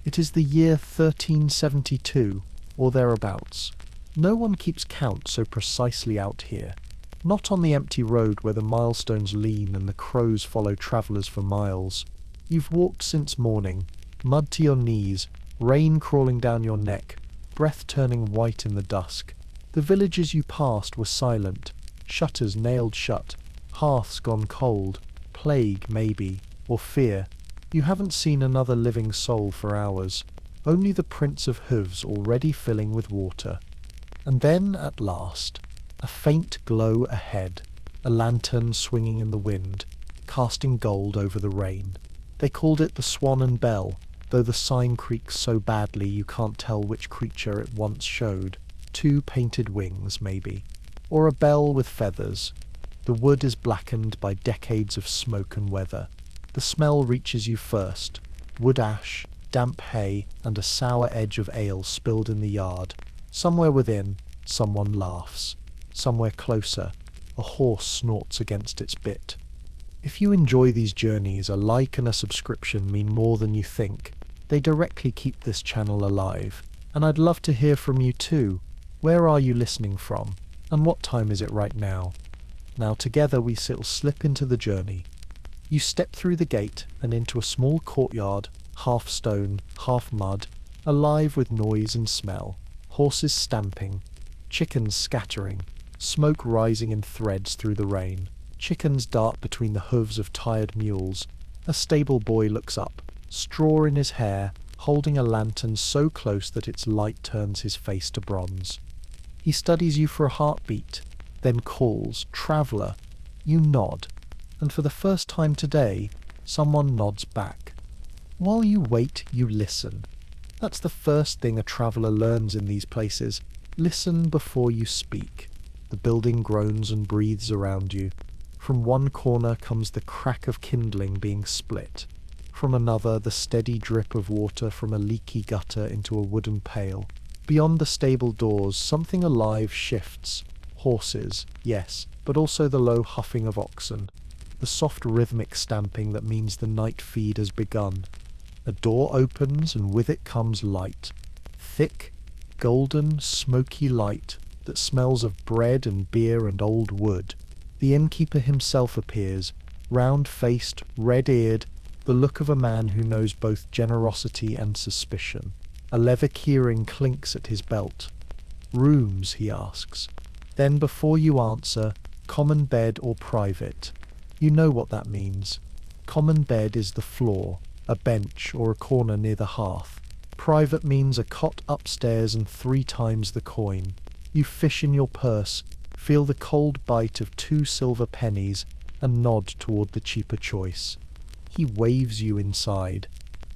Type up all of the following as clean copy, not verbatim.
It is the year 1372, or thereabouts. No one keeps count so precisely out here. Not on the empty road where the milestones lean and the crows follow travellers for miles. You've walked since morning, mud to your knees, rain crawling down your neck, breath turning white in the dusk. The villages you passed were silent, shutters nailed shut, hearths gone cold, plague maybe, or fear. You haven't seen another living soul for hours, only the prints of hooves already filling with water. And then, at last, a faint glow ahead, a lantern swinging in the wind, casting gold over the rain. They called it the Swan and Bell, though the sign creaks so badly you can't tell which creature it once showed. 2 painted wings, maybe. Or a bell with feathers. The wood is blackened by decades of smoke and weather. The smell reaches you first. Wood ash, damp hay, and a sour edge of ale spilled in the yard. Somewhere within, someone laughs. Somewhere closer, a horse snorts against its bit. If you enjoy these journeys, a like and a subscription mean more than you think. They directly keep this channel alive. And I'd love to hear from you too. Where are you listening from? And what time is it right now? Now together we slip into the journey. You step through the gate and into a small courtyard, half stone, half mud, alive with noise and smell. Horses stamping, chickens scattering, smoke rising in threads through the rain. Chickens dart between the hooves of tired mules. A stable boy looks up, straw in his hair, holding a lantern so close that its light turns his face to bronze. He studies you for a heartbeat, then calls, "Traveller." You nod, and for the first time today, someone nods back. While you wait, you listen. That's the first thing a traveller learns in these places. Listen before you speak. The building groans and breathes around you. From one corner comes the crack of kindling being split. From another, the steady drip of water from a leaky gutter into a wooden pail. Beyond the stable doors, something alive shifts. Horses, yes, but also the low huffing of oxen. The soft rhythmic stamping that means the night feed has begun. A door opens and with it comes light. Thick, golden, smoky light that smells of bread and beer and old wood. The innkeeper himself appears, round-faced, red-eared, the look of a man who knows both generosity and suspicion. A leather keyring clinks at his belt. "Rooms?" he asks. Then before you answer, "Common bed or private?" You know what that means. Common bed is the floor, a bench or a corner near the hearth. Private means a cot upstairs and 3 times the coin. You fish in your purse, feel the cold bite of 2 silver pennies, and nod toward the cheaper choice. He waves you inside.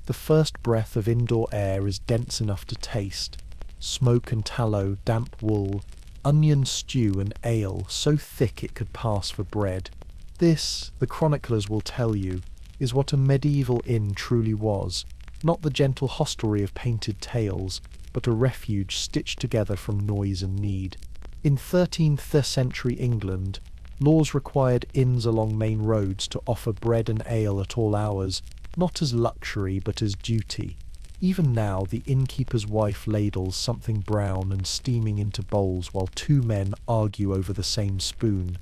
The first breath of indoor air is dense enough to taste. Smoke and tallow, damp wool, onion stew and ale so thick it could pass for bread. This, the chroniclers will tell you, is what a medieval inn truly was. Not the gentle hostelry of painted tales, but a refuge stitched together from noise and need. In 13th century England, laws required inns along main roads to offer bread and ale at all hours, not as luxury but as duty. Even now, the innkeeper's wife ladles something brown and steaming into bowls while 2 men argue over the same spoon.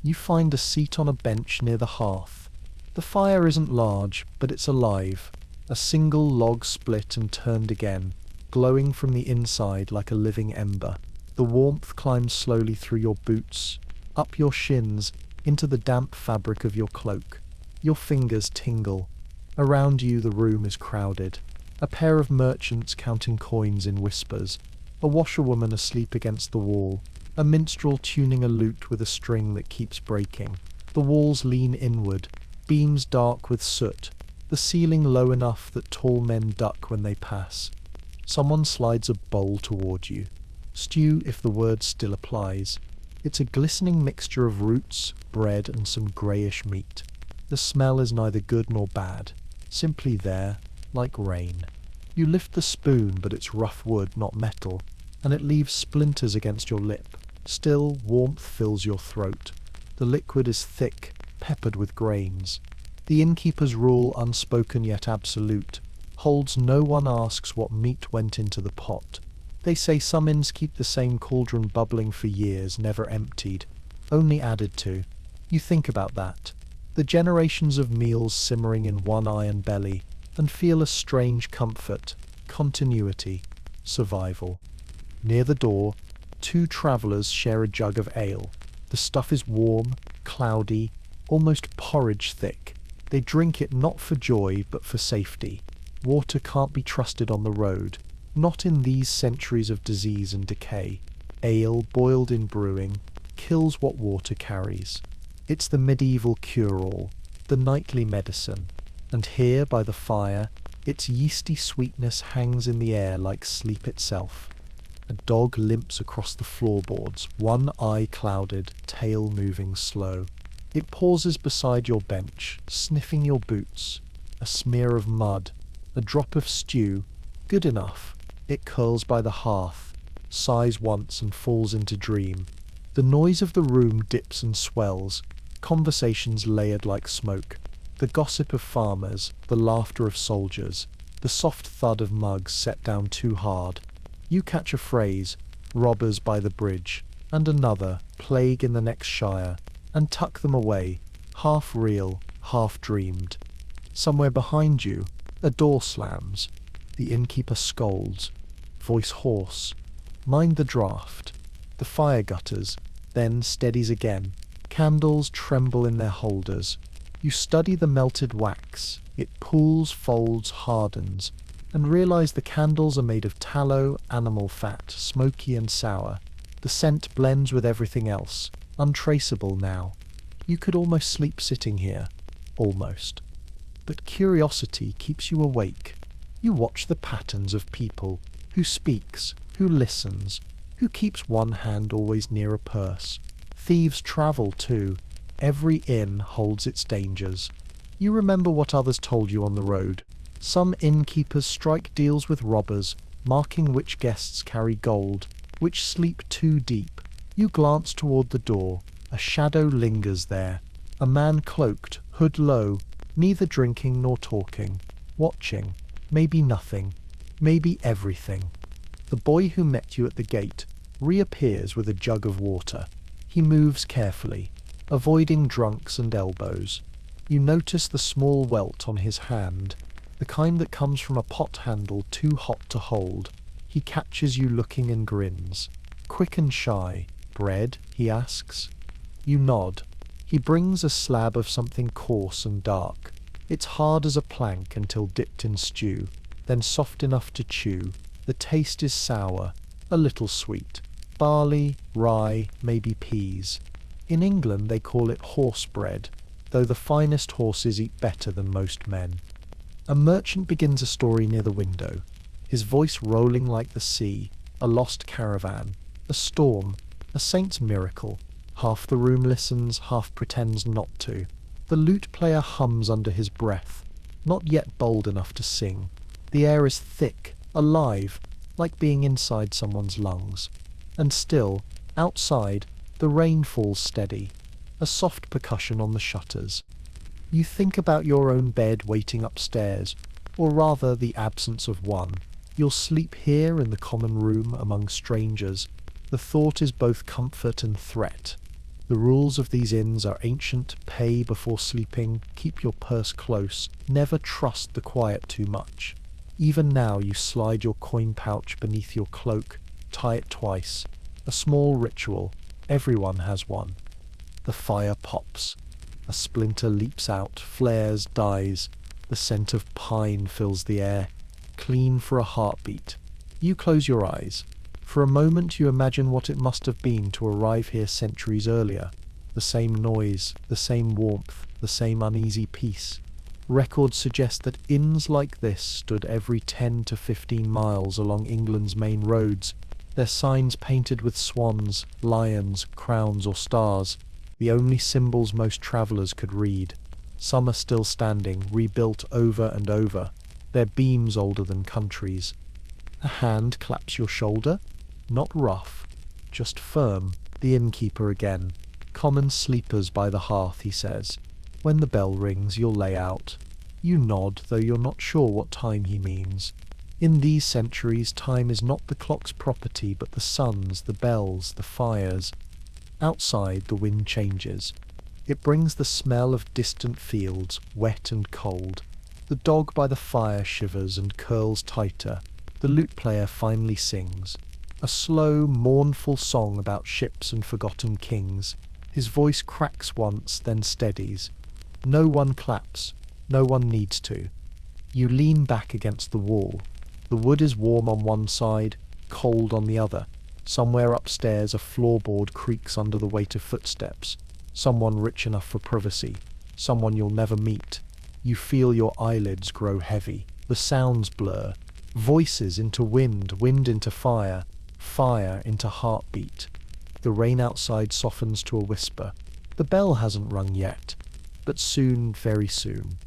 You find a seat on a bench near the hearth. The fire isn't large, but it's alive. A single log split and turned again, glowing from the inside like a living ember. The warmth climbs slowly through your boots, up your shins, into the damp fabric of your cloak. Your fingers tingle. Around you the room is crowded. A pair of merchants counting coins in whispers. A washerwoman asleep against the wall. A minstrel tuning a lute with a string that keeps breaking. The walls lean inward, beams dark with soot. The ceiling low enough that tall men duck when they pass. Someone slides a bowl toward you. Stew, if the word still applies. It's a glistening mixture of roots, bread, and some greyish meat. The smell is neither good nor bad, simply there, like rain. You lift the spoon, but it's rough wood, not metal, and it leaves splinters against your lip. Still, warmth fills your throat. The liquid is thick, peppered with grains. The innkeeper's rule unspoken yet absolute. holds no one asks what meat went into the pot. They say some inns keep the same cauldron bubbling for years, never emptied, only added to. You think about that. The generations of meals simmering in one iron belly, and feel a strange comfort, continuity, survival. Near the door, two travellers share a jug of ale. The stuff is warm, cloudy, almost porridge thick. They drink it not for joy, but for safety. Water can't be trusted on the road, not in these centuries of disease and decay. Ale, boiled in brewing, kills what water carries. It's the medieval cure-all, the nightly medicine. And here, by the fire, its yeasty sweetness hangs in the air like sleep itself. A dog limps across the floorboards, one eye clouded, tail moving slow. It pauses beside your bench, sniffing your boots. A smear of mud, a drop of stew, good enough. It curls by the hearth, sighs once and falls into dream. The noise of the room dips and swells, conversations layered like smoke. The gossip of farmers, the laughter of soldiers, the soft thud of mugs set down too hard. You catch a phrase, robbers by the bridge, and another, plague in the next shire, and tuck them away, half real, half dreamed. Somewhere behind you, a door slams. The innkeeper scolds, voice hoarse. Mind the draught. The fire gutters, then steadies again. Candles tremble in their holders. You study the melted wax. It pools, folds, hardens, and realize the candles are made of tallow, animal fat, smoky and sour. The scent blends with everything else, untraceable now. You could almost sleep sitting here. Almost. But curiosity keeps you awake. You watch the patterns of people, who speaks, who listens, who keeps one hand always near a purse. Thieves travel too. Every inn holds its dangers. You remember what others told you on the road. Some innkeepers strike deals with robbers, marking which guests carry gold, which sleep too deep. You glance toward the door. A shadow lingers there. A man cloaked, hood low, neither drinking nor talking. Watching. Maybe nothing. Maybe everything. The boy who met you at the gate reappears with a jug of water. He moves carefully, avoiding drunks and elbows. You notice the small welt on his hand, the kind that comes from a pot handle too hot to hold. He catches you looking and grins. Quick and shy. Bread? He asks. You nod. He brings a slab of something coarse and dark. It's hard as a plank until dipped in stew, then soft enough to chew. The taste is sour, a little sweet. Barley, rye, maybe peas. In England they call it horse bread, though the finest horses eat better than most men. A merchant begins a story near the window, his voice rolling like the sea, a lost caravan, a storm, a saint's miracle. Half the room listens, half pretends not to. The lute player hums under his breath, not yet bold enough to sing. The air is thick, alive, like being inside someone's lungs. And still, outside, the rain falls steady, a soft percussion on the shutters. You think about your own bed waiting upstairs, or rather the absence of one. You'll sleep here in the common room among strangers. The thought is both comfort and threat. The rules of these inns are ancient: pay before sleeping, keep your purse close, never trust the quiet too much. Even now you slide your coin pouch beneath your cloak, tie it twice. A small ritual. Everyone has one. The fire pops. A splinter leaps out, flares, dies. The scent of pine fills the air, clean for a heartbeat. You close your eyes. For a moment you imagine what it must have been to arrive here centuries earlier. The same noise, the same warmth, the same uneasy peace. Records suggest that inns like this stood every 10 to 15 miles along England's main roads, their signs painted with swans, lions, crowns or stars, the only symbols most travellers could read. Some are still standing, rebuilt over and over, their beams older than countries. A hand claps your shoulder. Not rough, just firm. The innkeeper again. Common sleepers by the hearth, he says. When the bell rings, you'll lay out. You nod, though you're not sure what time he means. In these centuries, time is not the clock's property, but the sun's, the bells, the fires. Outside, the wind changes. It brings the smell of distant fields, wet and cold. The dog by the fire shivers and curls tighter. The lute player finally sings. A slow, mournful song about ships and forgotten kings. His voice cracks once, then steadies. No one claps. No one needs to. You lean back against the wall. The wood is warm on one side, cold on the other. Somewhere upstairs a floorboard creaks under the weight of footsteps. Someone rich enough for privacy. Someone you'll never meet. You feel your eyelids grow heavy. The sounds blur. Voices into wind, wind into fire, fire into heartbeat. The rain outside softens to a whisper. The bell hasn't rung yet, but soon, very soon.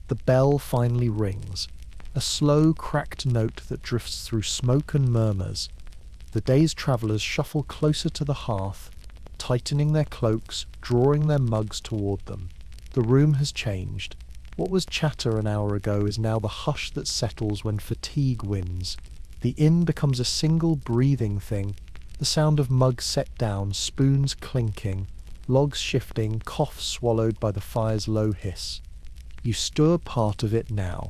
The bell finally rings. A slow, cracked note that drifts through smoke and murmurs. The day's travellers shuffle closer to the hearth, tightening their cloaks, drawing their mugs toward them. The room has changed. What was chatter an hour ago is now the hush that settles when fatigue wins. The inn becomes a single breathing thing, the sound of mugs set down, spoons clinking, logs shifting, coughs swallowed by the fire's low hiss. You stir part of it now.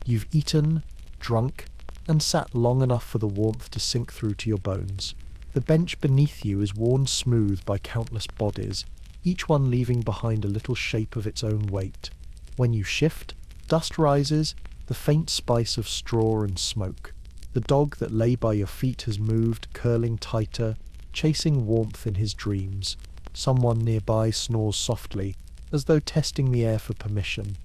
You've eaten, drunk, and sat long enough for the warmth to sink through to your bones. The bench beneath you is worn smooth by countless bodies, each one leaving behind a little shape of its own weight. When you shift, dust rises, the faint spice of straw and smoke. The dog that lay by your feet has moved, curling tighter, chasing warmth in his dreams. Someone nearby snores softly, as though testing the air for permission.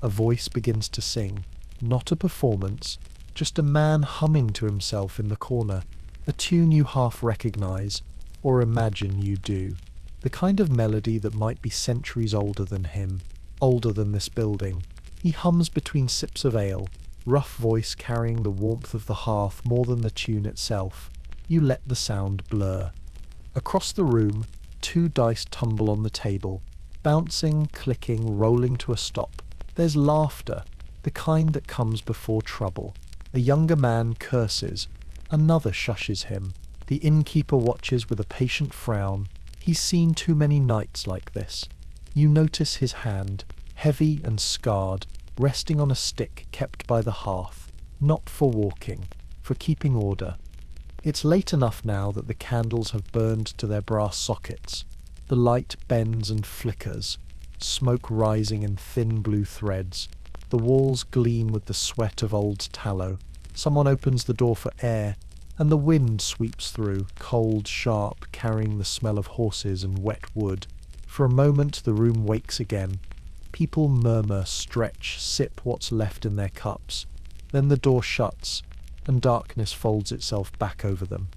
A voice begins to sing. Not a performance, just a man humming to himself in the corner. A tune you half recognize, or imagine you do. The kind of melody that might be centuries older than him, older than this building. He hums between sips of ale, rough voice carrying the warmth of the hearth more than the tune itself. You let the sound blur. Across the room, 2 dice tumble on the table, bouncing, clicking, rolling to a stop. There's laughter, the kind that comes before trouble. A younger man curses. Another shushes him. The innkeeper watches with a patient frown. He's seen too many nights like this. You notice his hand, heavy and scarred, resting on a stick kept by the hearth, not for walking, for keeping order. It's late enough now that the candles have burned to their brass sockets. The light bends and flickers, smoke rising in thin blue threads. The walls gleam with the sweat of old tallow. Someone opens the door for air, and the wind sweeps through, cold, sharp, carrying the smell of horses and wet wood. For a moment the room wakes again. People murmur, stretch, sip what's left in their cups. Then the door shuts, and darkness folds itself back over them.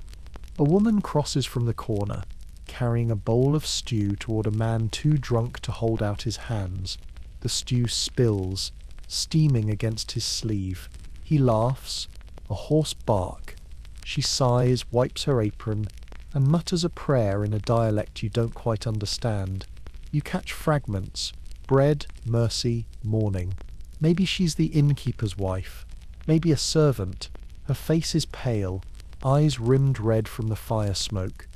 A woman crosses from the corner, carrying a bowl of stew toward a man too drunk to hold out his hands. The stew spills, steaming against his sleeve. He laughs. A hoarse bark. She sighs, wipes her apron, and mutters a prayer in a dialect you don't quite understand. You catch fragments. Bread, mercy, mourning. Maybe she's the innkeeper's wife. Maybe a servant. Her face is pale, eyes rimmed red from the fire smoke.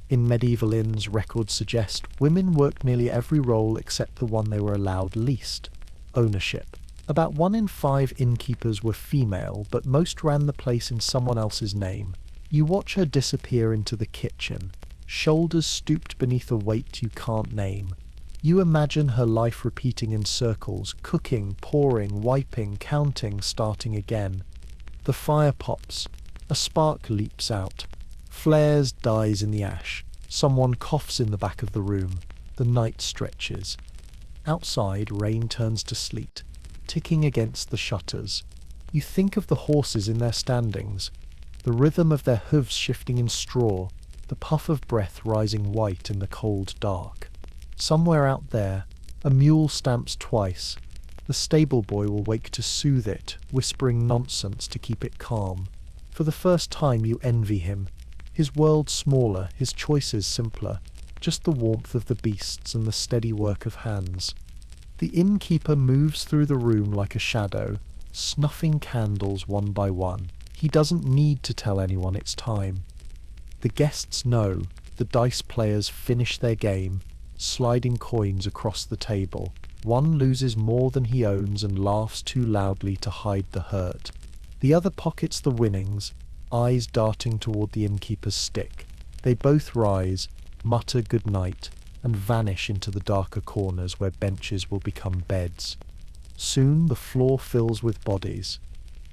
In medieval inns, records suggest women worked nearly every role except the one they were allowed least: ownership. About 1 in 5 innkeepers were female, but most ran the place in someone else's name. You watch her disappear into the kitchen, shoulders stooped beneath a weight you can't name. You imagine her life repeating in circles, cooking, pouring, wiping, counting, starting again. The fire pops. A spark leaps out. Flares, dies in the ash. Someone coughs in the back of the room. The night stretches. Outside, rain turns to sleet, ticking against the shutters. You think of the horses in their standings, the rhythm of their hooves shifting in straw, the puff of breath rising white in the cold dark. Somewhere out there, a mule stamps twice. The stable boy will wake to soothe it, whispering nonsense to keep it calm. For the first time you envy him. His world smaller, his choices simpler, just the warmth of the beasts and the steady work of hands. The innkeeper moves through the room like a shadow, snuffing candles one by one. He doesn't need to tell anyone it's time. The guests know. The dice players finish their game, sliding coins across the table. One loses more than he owns and laughs too loudly to hide the hurt. The other pockets the winnings, eyes darting toward the innkeeper's stick. They both rise, mutter good night, and vanish into the darker corners where benches will become beds. Soon the floor fills with bodies.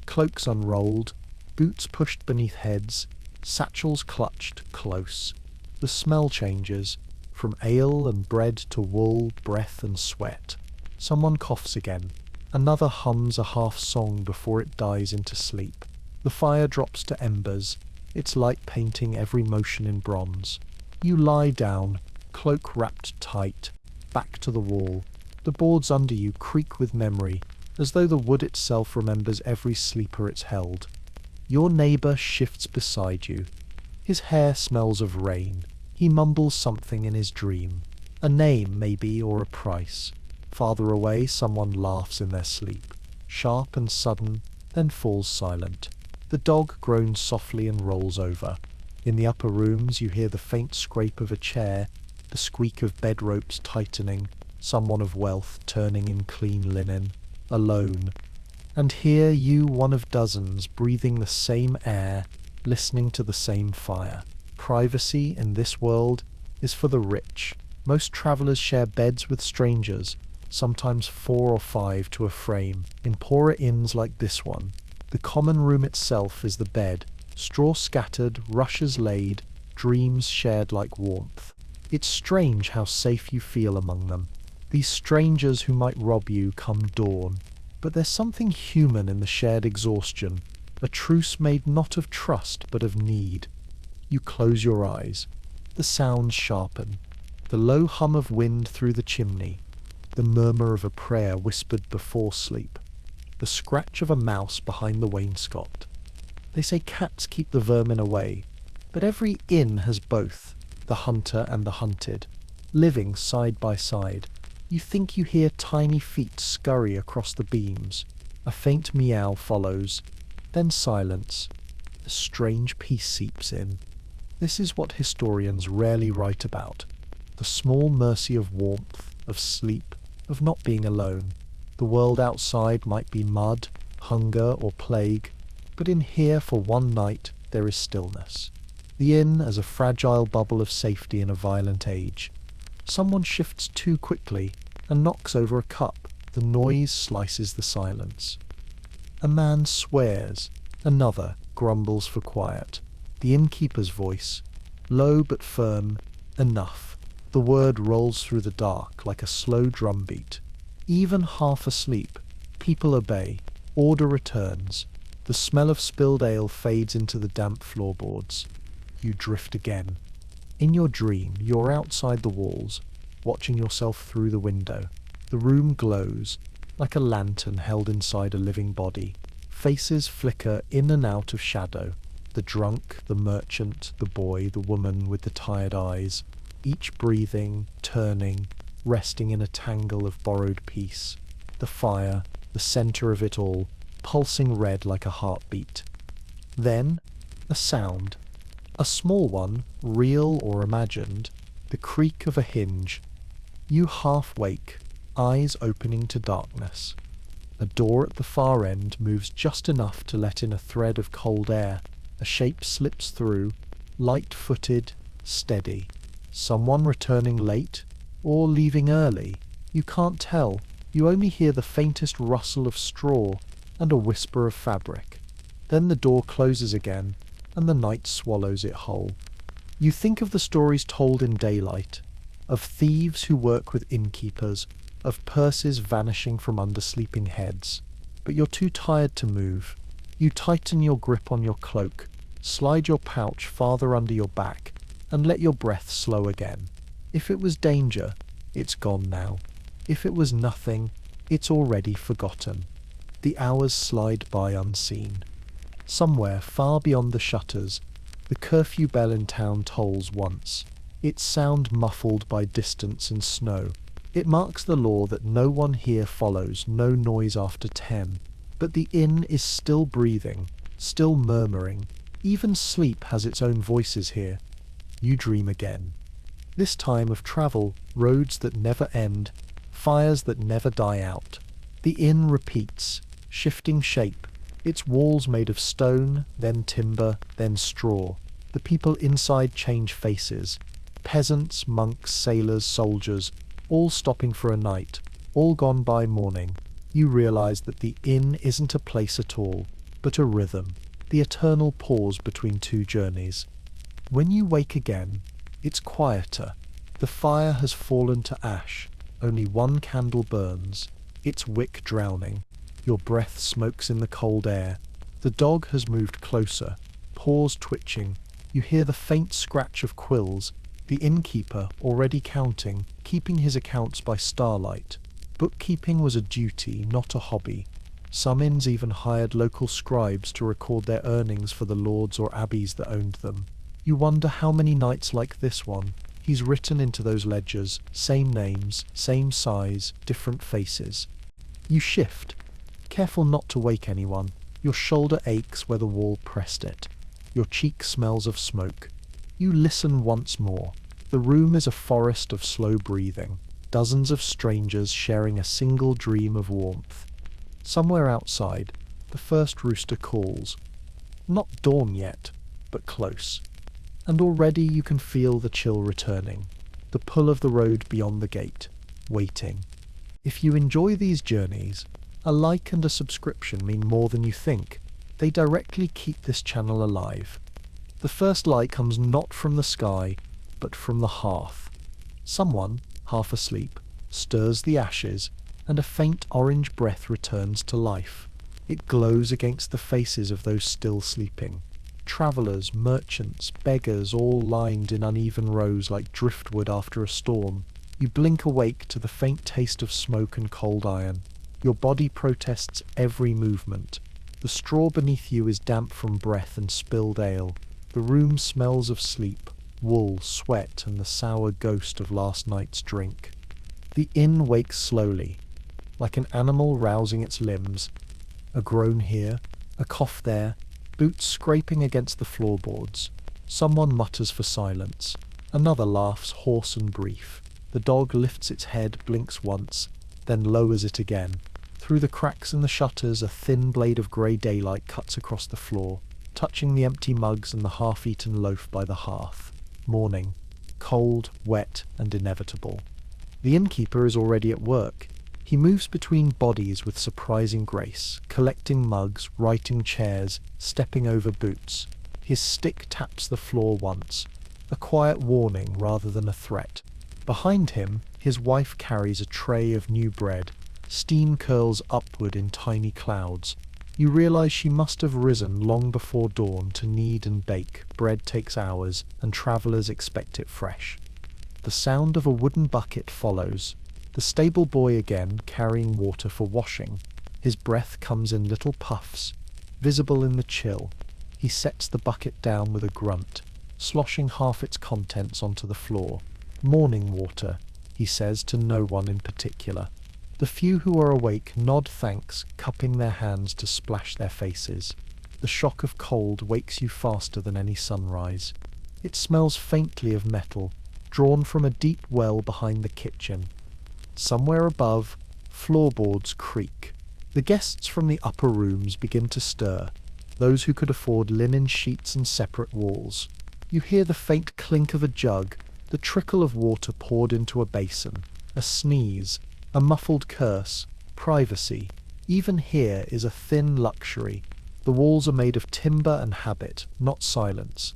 Cloaks unrolled, boots pushed beneath heads, satchels clutched close. The smell changes, from ale and bread to wool, breath and sweat. Someone coughs again. Another hums a half-song before it dies into sleep. The fire drops to embers, its light painting every motion in bronze. You lie down, cloak wrapped tight, back to the wall. The boards under you creak with memory, as though the wood itself remembers every sleeper it's held. Your neighbour shifts beside you. His hair smells of rain. He mumbles something in his dream. A name, maybe, or a price. Farther away, someone laughs in their sleep. Sharp and sudden, then falls silent. The dog groans softly and rolls over. In the upper rooms, you hear the faint scrape of a chair, the squeak of bed ropes tightening, someone of wealth turning in clean linen, alone. And here you, one of dozens, breathing the same air, listening to the same fire. Privacy in this world is for the rich. Most travellers share beds with strangers, sometimes 4 or 5 to a frame. In poorer inns like this one, the common room itself is the bed, straw scattered, rushes laid, dreams shared like warmth. It's strange how safe you feel among them. These strangers who might rob you come dawn. But there's something human in the shared exhaustion, a truce made not of trust but of need. You close your eyes. The sounds sharpen. The low hum of wind through the chimney. The murmur of a prayer whispered before sleep. The scratch of a mouse behind the wainscot. They say cats keep the vermin away, but every inn has both, the hunter and the hunted, living side by side. You think you hear tiny feet scurry across the beams. A faint meow follows, then silence. A strange peace seeps in. This is what historians rarely write about. The small mercy of warmth, of sleep, of not being alone. The world outside might be mud, hunger, or plague, but in here for one night there is stillness. The inn as a fragile bubble of safety in a violent age. Someone shifts too quickly and knocks over a cup. The noise slices the silence. A man swears. Another grumbles for quiet. The innkeeper's voice, low but firm, enough. The word rolls through the dark like a slow drumbeat. Even half asleep, people obey. Order returns. The smell of spilled ale fades into the damp floorboards. You drift again. In your dream, you're outside the walls, watching yourself through the window. The room glows, like a lantern held inside a living body. Faces flicker in and out of shadow. The drunk, the merchant, the boy, the woman with the tired eyes, each breathing, turning, resting in a tangle of borrowed peace. The fire, the centre of it all, pulsing red like a heartbeat. Then, a sound. A small one, real or imagined, the creak of a hinge. You half wake, eyes opening to darkness. A door at the far end moves just enough to let in a thread of cold air. A shape slips through, light-footed, steady. Someone returning late, or leaving early. You can't tell. You only hear the faintest rustle of straw and a whisper of fabric. Then the door closes again, and the night swallows it whole. You think of the stories told in daylight, of thieves who work with innkeepers, of purses vanishing from under sleeping heads. But you're too tired to move. You tighten your grip on your cloak, slide your pouch farther under your back, and let your breath slow again. If it was danger, it's gone now. If it was nothing, it's already forgotten. The hours slide by unseen. Somewhere far beyond the shutters, the curfew bell in town tolls once, its sound muffled by distance and snow. It marks the law that no one here follows, no noise after 10. But the inn is still breathing, still murmuring. Even sleep has its own voices here. You dream again. This time of travel, roads that never end, fires that never die out. The inn repeats, shifting shape, its walls made of stone, then timber, then straw. The people inside change faces. Peasants, monks, sailors, soldiers, all stopping for a night, all gone by morning. You realize that the inn isn't a place at all, but a rhythm, the eternal pause between two journeys. When you wake again, it's quieter. The fire has fallen to ash. Only one candle burns, its wick drowning. Your breath smokes in the cold air. The dog has moved closer, paws twitching. You hear the faint scratch of quills. The innkeeper, already counting, keeping his accounts by starlight. Bookkeeping was a duty, not a hobby. Some inns even hired local scribes to record their earnings for the lords or abbeys that owned them. You wonder how many nights like this one. He's written into those ledgers, same names, same size, different faces. You shift, careful not to wake anyone. Your shoulder aches where the wall pressed it. Your cheek smells of smoke. You listen once more. The room is a forest of slow breathing, dozens of strangers sharing a single dream of warmth. Somewhere outside, the first rooster calls. Not dawn yet, but close. And already you can feel the chill returning, the pull of the road beyond the gate, waiting. If you enjoy these journeys, a like and a subscription mean more than you think. They directly keep this channel alive. The first light comes not from the sky, but from the hearth. Someone, half asleep, stirs the ashes, and a faint orange breath returns to life. It glows against the faces of those still sleeping. Travellers, merchants, beggars, all lined in uneven rows like driftwood after a storm. You blink awake to the faint taste of smoke and cold iron. Your body protests every movement. The straw beneath you is damp from breath and spilled ale. The room smells of sleep, wool, sweat, and the sour ghost of last night's drink. The inn wakes slowly, like an animal rousing its limbs. A groan here, a cough there, boots scraping against the floorboards. Someone mutters for silence. Another laughs hoarse and brief. The dog lifts its head, blinks once, then lowers it again. Through the cracks in the shutters, a thin blade of grey daylight cuts across the floor, touching the empty mugs and the half-eaten loaf by the hearth. Morning. Cold, wet, and inevitable. The innkeeper is already at work. He moves between bodies with surprising grace, collecting mugs, righting chairs, stepping over boots. His stick taps the floor once, a quiet warning rather than a threat. Behind him, his wife carries a tray of new bread. Steam curls upward in tiny clouds. You realize she must have risen long before dawn to knead and bake. Bread takes hours, and travelers expect it fresh. The sound of a wooden bucket follows. The stable boy again, carrying water for washing. His breath comes in little puffs, visible in the chill. He sets the bucket down with a grunt, sloshing half its contents onto the floor. Morning water, he says to no one in particular. The few who are awake nod thanks, cupping their hands to splash their faces. The shock of cold wakes you faster than any sunrise. It smells faintly of metal, drawn from a deep well behind the kitchen. Somewhere above, floorboards creak. The guests from the upper rooms begin to stir, those who could afford linen sheets and separate walls. You hear the faint clink of a jug, the trickle of water poured into a basin, a sneeze, a muffled curse, privacy. Even here is a thin luxury. The walls are made of timber and habit, not silence.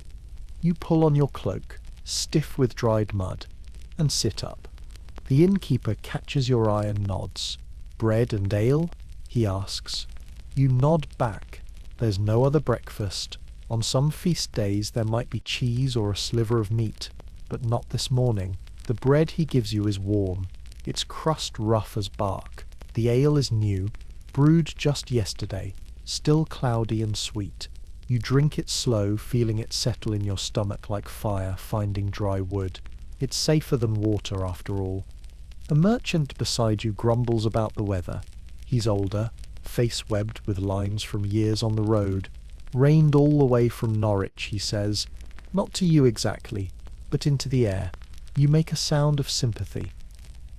You pull on your cloak, stiff with dried mud, and sit up. The innkeeper catches your eye and nods. Bread and ale? He asks. You nod back. There's no other breakfast. On some feast days there might be cheese or a sliver of meat, but not this morning. The bread he gives you is warm, its crust rough as bark. The ale is new, brewed just yesterday, still cloudy and sweet. You drink it slow, feeling it settle in your stomach like fire finding dry wood. It's safer than water after all. A merchant beside you grumbles about the weather. He's older, face webbed with lines from years on the road. Rained all the way from Norwich, he says. Not to you exactly, but into the air. You make a sound of sympathy.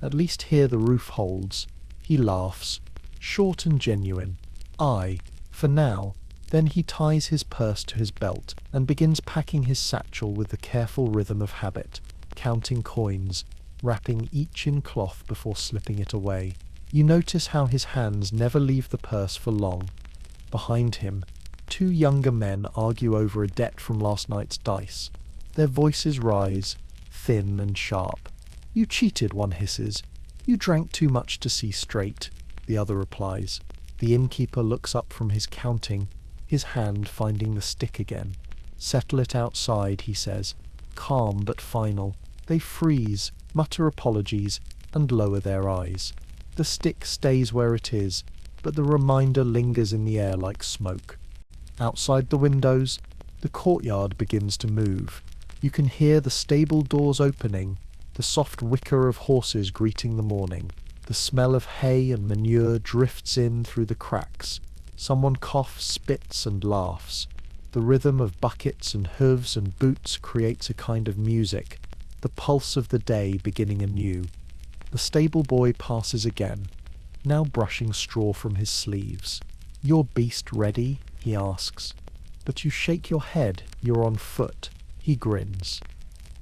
At least here the roof holds. He laughs, short and genuine. Aye, for now. Then he ties his purse to his belt and begins packing his satchel with the careful rhythm of habit, counting coins, wrapping each in cloth before slipping it away. You notice how his hands never leave the purse for long. Behind him, two younger men argue over a debt from last night's dice. Their voices rise, thin and sharp. You cheated, one hisses. You drank too much to see straight, the other replies. The innkeeper looks up from his counting, his hand finding the stick again. Settle it outside, he says, calm but final. They freeze, mutter apologies, and lower their eyes. The stick stays where it is, but the reminder lingers in the air like smoke. Outside the windows, the courtyard begins to move. You can hear the stable doors opening, the soft whicker of horses greeting the morning. The smell of hay and manure drifts in through the cracks. Someone coughs, spits, and laughs. The rhythm of buckets and hooves and boots creates a kind of music, the pulse of the day beginning anew. The stable boy passes again, now brushing straw from his sleeves. "Your beast ready?" he asks. But you shake your head, you're on foot. He grins.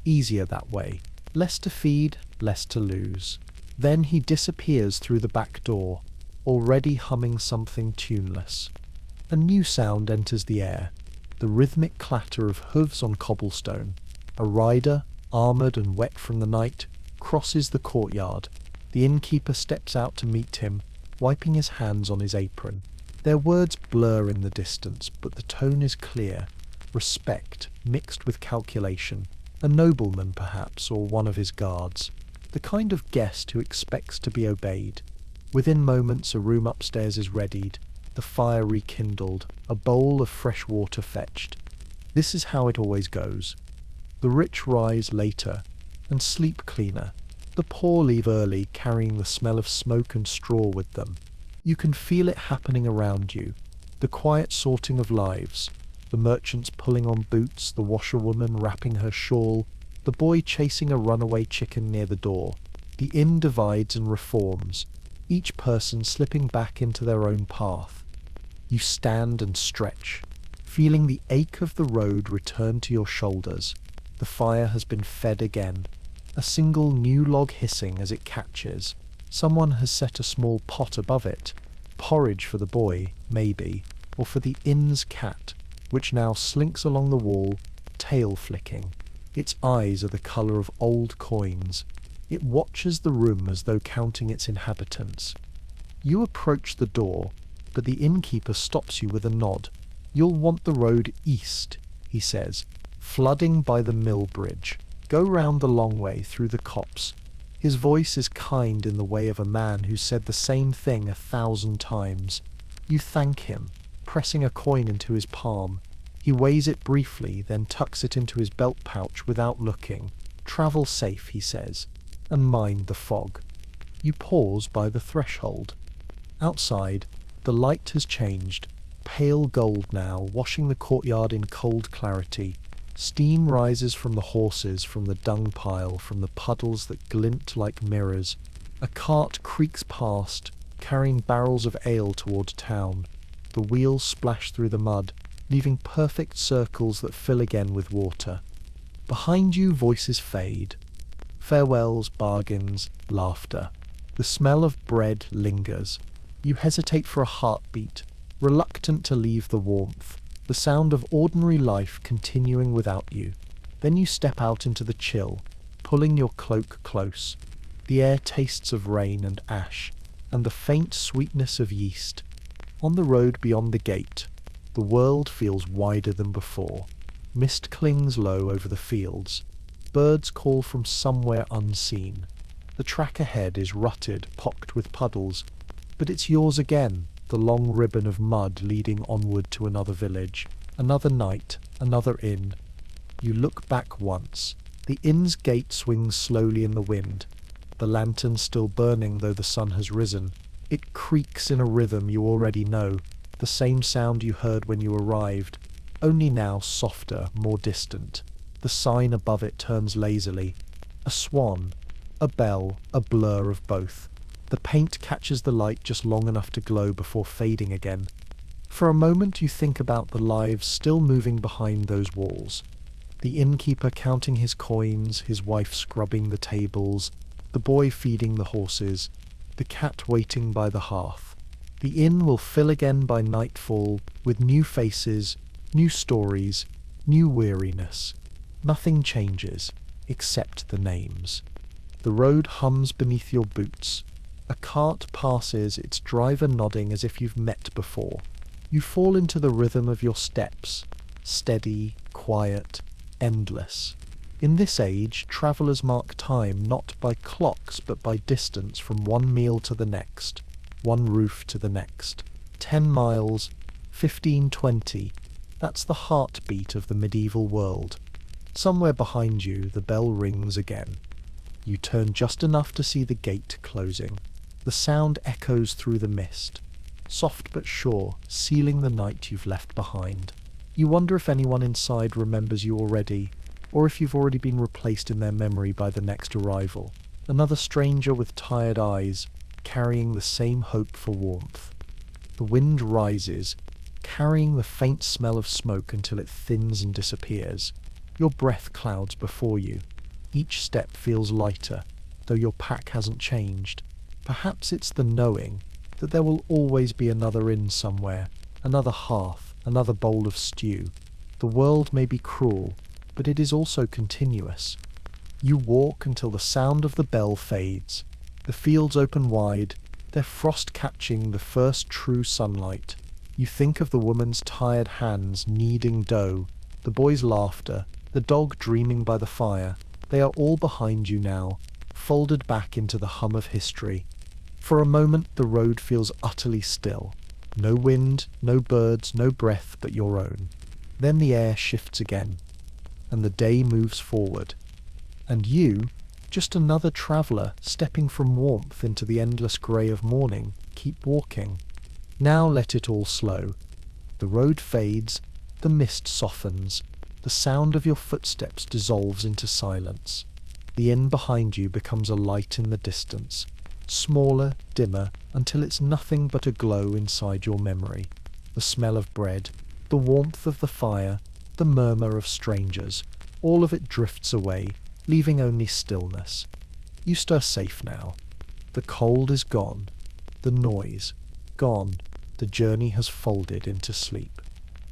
Easier that way. Less to feed, less to lose. Then he disappears through the back door, already humming something tuneless. A new sound enters the air, the rhythmic clatter of hooves on cobblestone. A rider, armoured and wet from the night, crosses the courtyard. The innkeeper steps out to meet him, wiping his hands on his apron. Their words blur in the distance, but the tone is clear. Respect, mixed with calculation. A nobleman, perhaps, or one of his guards. The kind of guest who expects to be obeyed. Within moments a room upstairs is readied, the fire rekindled, a bowl of fresh water fetched. This is how it always goes. The rich rise later, and sleep cleaner. The poor leave early, carrying the smell of smoke and straw with them. You can feel it happening around you, the quiet sorting of lives, the merchants pulling on boots, the washerwoman wrapping her shawl, the boy chasing a runaway chicken near the door. The inn divides and reforms, each person slipping back into their own path. You stand and stretch, feeling the ache of the road return to your shoulders. The fire has been fed again, a single new log hissing as it catches. Someone has set a small pot above it, porridge for the boy, maybe, or for the inn's cat, which now slinks along the wall, tail flicking. Its eyes are the colour of old coins. It watches the room as though counting its inhabitants. You approach the door, but the innkeeper stops you with a nod. "You'll want the road east," he says, "flooding by the mill bridge. Go round the long way through the copse." His voice is kind in the way of a man who said the same thing 1,000 times. You thank him, pressing a coin into his palm. He weighs it briefly, then tucks it into his belt pouch without looking. "Travel safe," he says, "and mind the fog." You pause by the threshold. Outside, the light has changed, pale gold now, washing the courtyard in cold clarity. Steam rises from the horses, from the dung pile, from the puddles that glint like mirrors. A cart creaks past, carrying barrels of ale toward town. The wheels splash through the mud, leaving perfect circles that fill again with water. Behind you, voices fade. Farewells, bargains, laughter. The smell of bread lingers. You hesitate for a heartbeat, reluctant to leave the warmth, the sound of ordinary life continuing without you. Then you step out into the chill, pulling your cloak close. The air tastes of rain and ash, and the faint sweetness of yeast. On the road beyond the gate, the world feels wider than before. Mist clings low over the fields. Birds call from somewhere unseen. The track ahead is rutted, pocked with puddles, but it's yours again, the long ribbon of mud leading onward to another village, another night, another inn. You look back once. The inn's gate swings slowly in the wind. the lantern still burning though the sun has risen. It creaks in a rhythm you already know, the same sound you heard when you arrived, only now softer, more distant. The sign above it turns lazily. A swan, a bell, a blur of both. The paint catches the light just long enough to glow before fading again. For a moment you think about the lives still moving behind those walls. The innkeeper counting his coins, his wife scrubbing the tables, the boy feeding the horses, the cat waiting by the hearth. The inn will fill again by nightfall, with new faces, new stories, new weariness. Nothing changes, except the names. The road hums beneath your boots. A cart passes, its driver nodding as if you've met before. You fall into the rhythm of your steps, steady, quiet, endless. In this age, travellers mark time not by clocks but by distance from one meal to the next, one roof to the next. 10 miles, 15, 20. That's the heartbeat of the medieval world. Somewhere behind you, the bell rings again. You turn just enough to see the gate closing. The sound echoes through the mist, soft but sure, sealing the night you've left behind. You wonder if anyone inside remembers you already, or if you've already been replaced in their memory by the next arrival. Another stranger with tired eyes, carrying the same hope for warmth. The wind rises, carrying the faint smell of smoke until it thins and disappears. Your breath clouds before you. Each step feels lighter, though your pack hasn't changed. Perhaps it's the knowing that there will always be another inn somewhere, another hearth, another bowl of stew. The world may be cruel, but it is also continuous. You walk until the sound of the bell fades. The fields open wide, their frost catching the first true sunlight. You think of the woman's tired hands kneading dough, the boy's laughter, the dog dreaming by the fire. They are all behind you now, folded back into the hum of history. For a moment the road feels utterly still. No wind, no birds, no breath but your own. Then the air shifts again, and the day moves forward. And you, just another traveller stepping from warmth into the endless grey of morning, keep walking. Now let it all slow. The road fades, the mist softens, the sound of your footsteps dissolves into silence. The inn behind you becomes a light in the distance, smaller, dimmer, until it's nothing but a glow inside your memory. The smell of bread, the warmth of the fire, the murmur of strangers, all of it drifts away, leaving only stillness. You stir safe now. The cold is gone, the noise gone, the journey has folded into sleep.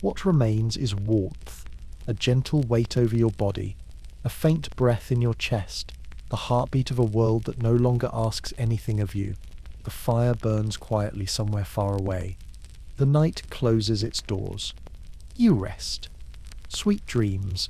What remains is warmth, a gentle weight over your body, a faint breath in your chest, the heartbeat of a world that no longer asks anything of you. The fire burns quietly somewhere far away. The night closes its doors. You rest. Sweet dreams.